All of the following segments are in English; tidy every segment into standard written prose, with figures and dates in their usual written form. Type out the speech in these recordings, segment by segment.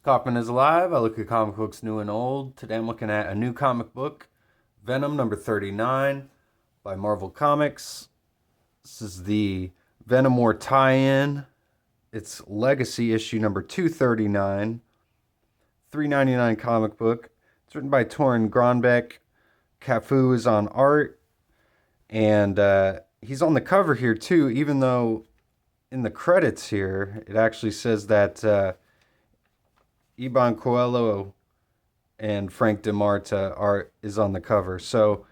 Kaufman is alive. I look at comic books new and old. Today I'm looking at a new comic book, Venom number 39 by Marvel Comics. This is the Venom War tie-in. It's Legacy issue number 239, $3.99 comic book. It's written by Torrin Grönbeck. Cafu is on art, and he's on the cover here too, even though in the credits here it actually says that Iban Coelho and Frank DeMarta is on the cover. So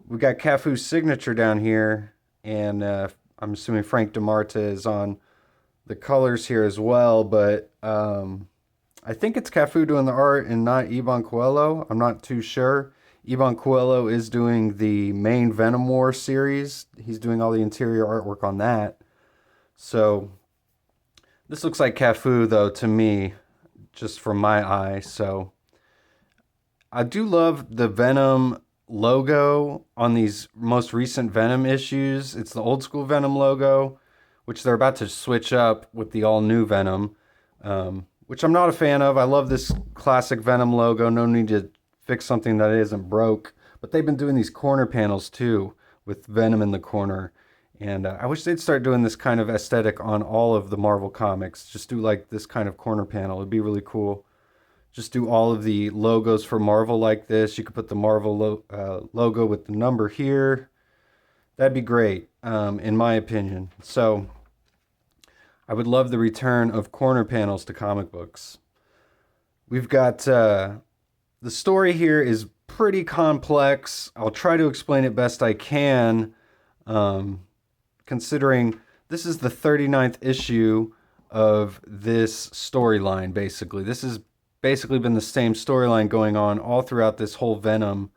we got Cafu's signature down here, and I'm assuming Frank DeMarta is on the colors here as well. But I think it's Cafu doing the art and not Iban Coelho. I'm not too sure. Iban Coelho is doing the main Venom War series. He's doing all the interior artwork on that. So this looks like Cafu, though, to me, just from my eye. So I do love the Venom logo on these most recent Venom issues. It's the old school Venom logo, which they're about to switch up with the all new Venom, which I'm not a fan of. I love this classic Venom logo. No need to fix something that isn't broke. But they've been doing these corner panels too with Venom in the corner. And I wish they'd start doing this kind of aesthetic on all of the Marvel comics. Just do like this kind of corner panel. It'd be really cool. Just do all of the logos for Marvel like this. You could put the Marvel logo with the number here. That'd be great, in my opinion. So I would love the return of corner panels to comic books. We've got the story here is pretty complex. I'll try to explain it best I can. Considering this is the 39th issue of this storyline, basically. This has basically been the same storyline going on all throughout this whole Venom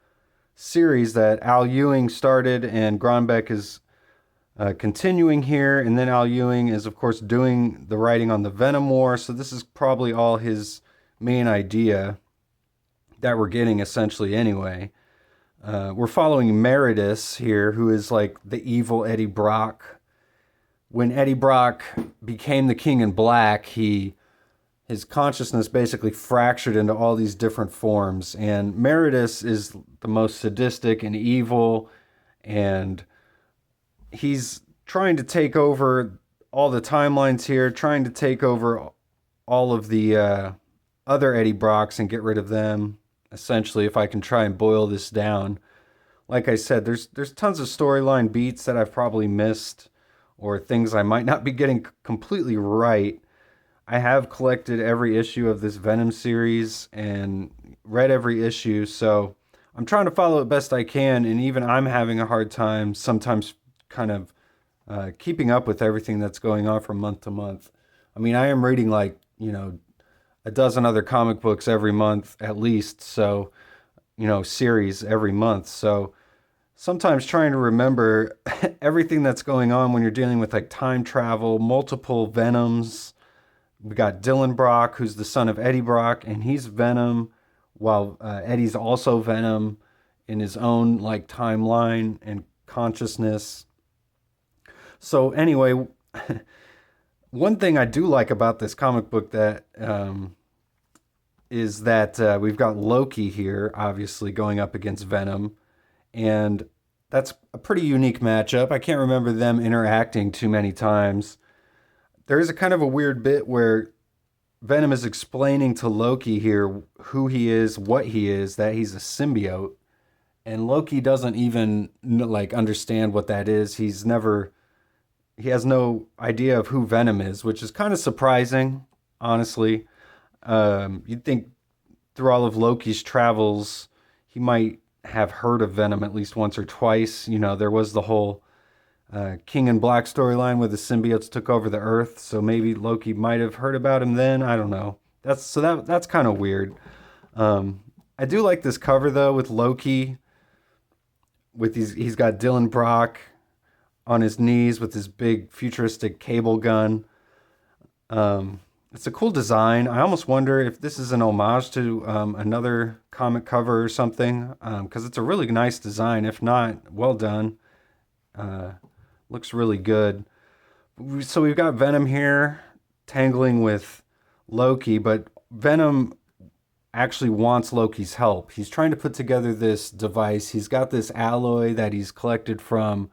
series that Al Ewing started, and Grönbeck is continuing here, and then Al Ewing is, of course, doing the writing on the Venom War, so this is probably all his main idea that we're getting, essentially, anyway. We're following Meredith here, who is like the evil Eddie Brock. When Eddie Brock became the King in Black, his consciousness basically fractured into all these different forms. And Meredith is the most sadistic and evil, and he's trying to take over all the timelines here, trying to take over all of the other Eddie Brocks and get rid of them. Essentially, if I can try and boil this down. Like I said, there's tons of storyline beats that I've probably missed, or things I might not be getting completely right. I have collected every issue of this Venom series and read every issue, so I'm trying to follow it best I can, and even I'm having a hard time sometimes kind of keeping up with everything that's going on from month to month. I mean, I am reading like, a dozen other comic books every month at least, so series every month. So sometimes trying to remember everything that's going on when you're dealing with like time travel, multiple Venoms. We got Dylan Brock, who's the son of Eddie Brock, and he's Venom, while Eddie's also Venom in his own like timeline and consciousness. So anyway, one thing I do like about this comic book that is that we've got Loki here, obviously going up against Venom, and that's a pretty unique matchup. I can't remember them interacting too many times. There is a kind of a weird bit where Venom is explaining to Loki here who he is, what he is, that he's a symbiote, and Loki doesn't even like understand what that is. He has no idea of who Venom is, which is kind of surprising, honestly. You'd think through all of Loki's travels, he might have heard of Venom at least once or twice. There was the whole King in Black storyline where the symbiotes took over the Earth, so maybe Loki might have heard about him then. I don't know. That's kind of weird. I do like this cover though with Loki. He's got Dylan Brock on his knees with his big futuristic cable gun. It's a cool design. I almost wonder if this is an homage to another comic cover or something, because it's a really nice design. If not, well done. Looks really good. So we've got Venom here tangling with Loki, but Venom actually wants Loki's help. He's trying to put together this device. He's got this alloy that he's collected from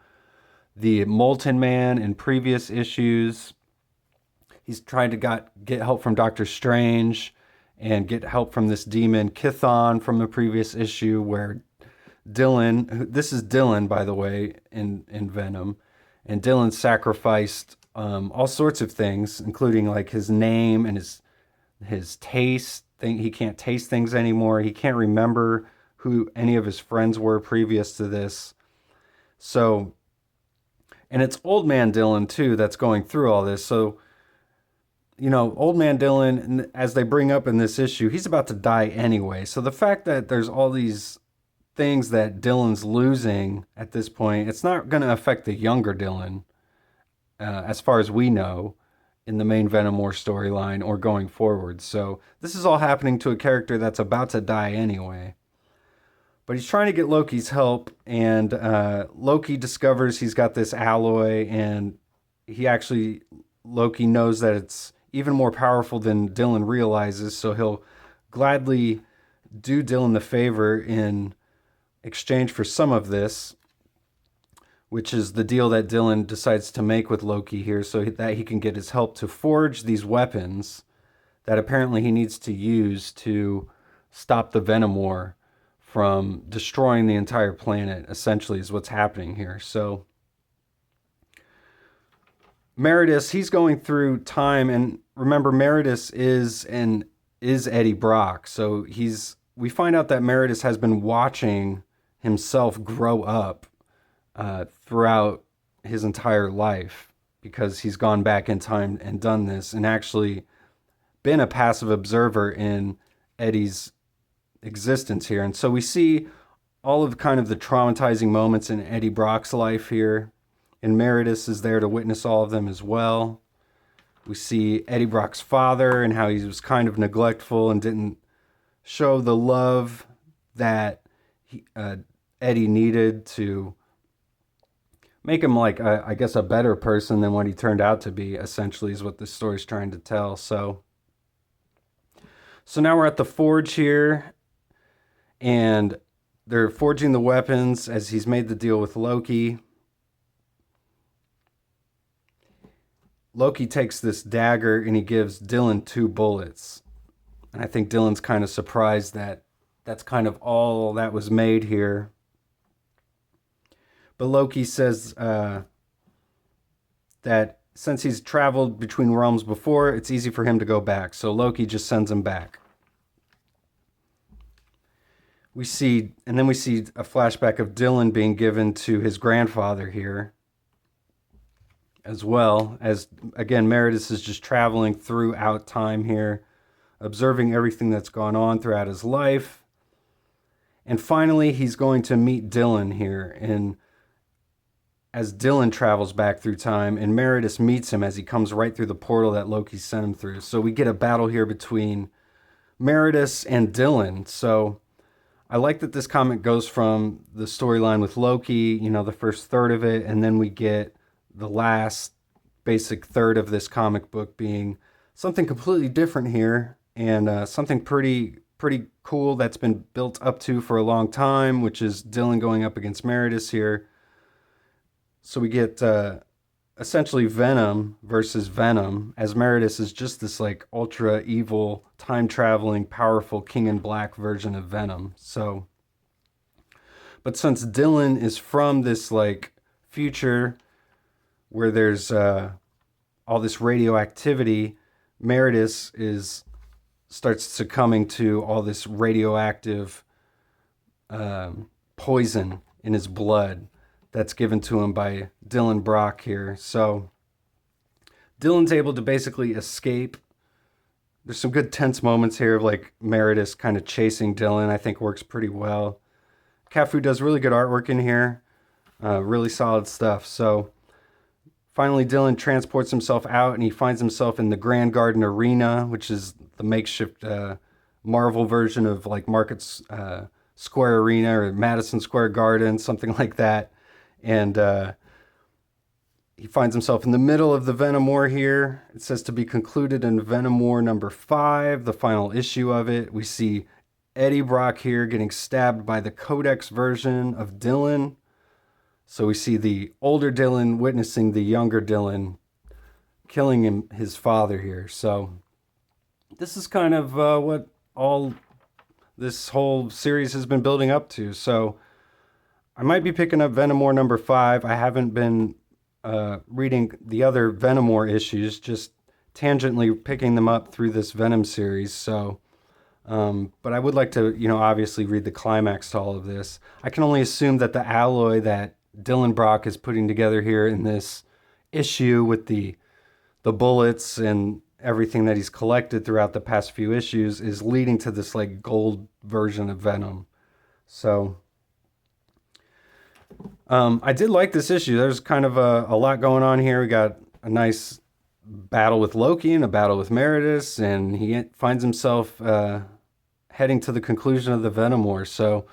the Molten Man in previous issues. He's trying to get help from Doctor Strange and get help from this demon Kithon from the previous issue where Dylan, this is Dylan, by the way, in Venom, and Dylan sacrificed all sorts of things, including like his name and his taste thing. He can't taste things anymore. He can't remember who any of his friends were previous to this. So, and it's Old Man Dylan too that's going through all this. So, Old Man Dylan, as they bring up in this issue, he's about to die anyway. So the fact that there's all these things that Dylan's losing at this point, it's not going to affect the younger Dylan, as far as we know, in the main Venom War storyline or going forward. So this is all happening to a character that's about to die anyway. But he's trying to get Loki's help, and Loki discovers he's got this alloy, and Loki knows that it's even more powerful than Dylan realizes, so he'll gladly do Dylan the favor in exchange for some of this, which is the deal that Dylan decides to make with Loki here so that he can get his help to forge these weapons that apparently he needs to use to stop the Venom War from destroying the entire planet, essentially, is what's happening here. So Meridus, he's going through time, and remember, Meridus is Eddie Brock. So we find out that Meridus has been watching himself grow up throughout his entire life, because he's gone back in time and done this, and actually been a passive observer in Eddie's existence here. And so we see all of kind of the traumatizing moments in Eddie Brock's life here, and Meridus is there to witness all of them as well. We see Eddie Brock's father and how he was kind of neglectful and didn't show the love that Eddie needed to make him, like, I guess, a better person than what he turned out to be, essentially, is what this story's trying to tell. So now we're at the forge here, and they're forging the weapons as he's made the deal with Loki. Loki takes this dagger and he gives Dylan 2 bullets. And I think Dylan's kind of surprised that that's kind of all that was made here. But Loki says that since he's traveled between realms before, it's easy for him to go back. So Loki just sends him back. Then we see a flashback of Dylan being given to his grandfather here, as well as, again, Meridus is just traveling throughout time here, observing everything that's gone on throughout his life. And finally, he's going to meet Dylan here, and as Dylan travels back through time, and Meridus meets him as he comes right through the portal that Loki sent him through. So we get a battle here between Meridus and Dylan. So I like that this comic goes from the storyline with Loki, the first third of it, and then we get the last basic third of this comic book being something completely different here, and something pretty cool that's been built up to for a long time, which is Dylan going up against Meridus here. So we get essentially Venom versus Venom, as Meridus is just this like ultra evil, time traveling, powerful King in Black version of Venom. So, but since Dylan is from this like future where there's all this radioactivity, Meridus starts succumbing to all this radioactive poison in his blood that's given to him by Dylan Brock here. So Dylan's able to basically escape. There's some good tense moments here of like Meridus kind of chasing Dylan. I think works pretty well. Cafu does really good artwork in here. Really solid stuff. So finally, Dylan transports himself out, and he finds himself in the Grand Garden Arena, which is the makeshift Marvel version of like Market Square Arena or Madison Square Garden, something like that. And he finds himself in the middle of the Venom War here. It says to be concluded in Venom War number 5, the final issue of it. We see Eddie Brock here getting stabbed by the Codex version of Dylan. So we see the older Dylan witnessing the younger Dylan killing his father here. So this is kind of what all this whole series has been building up to. So I might be picking up Venom War number 5. I haven't been reading the other Venom War issues, just tangentially picking them up through this Venom series. So, but I would like to, obviously read the climax to all of this. I can only assume that the alloy that Dylan Brock is putting together here in this issue with the bullets and everything that he's collected throughout the past few issues is leading to this like gold version of Venom. So I did like this issue. There's kind of a lot going on here. We got a nice battle with Loki and a battle with Meredith, and he finds himself heading to the conclusion of the Venom War. So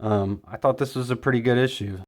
I thought this was a pretty good issue.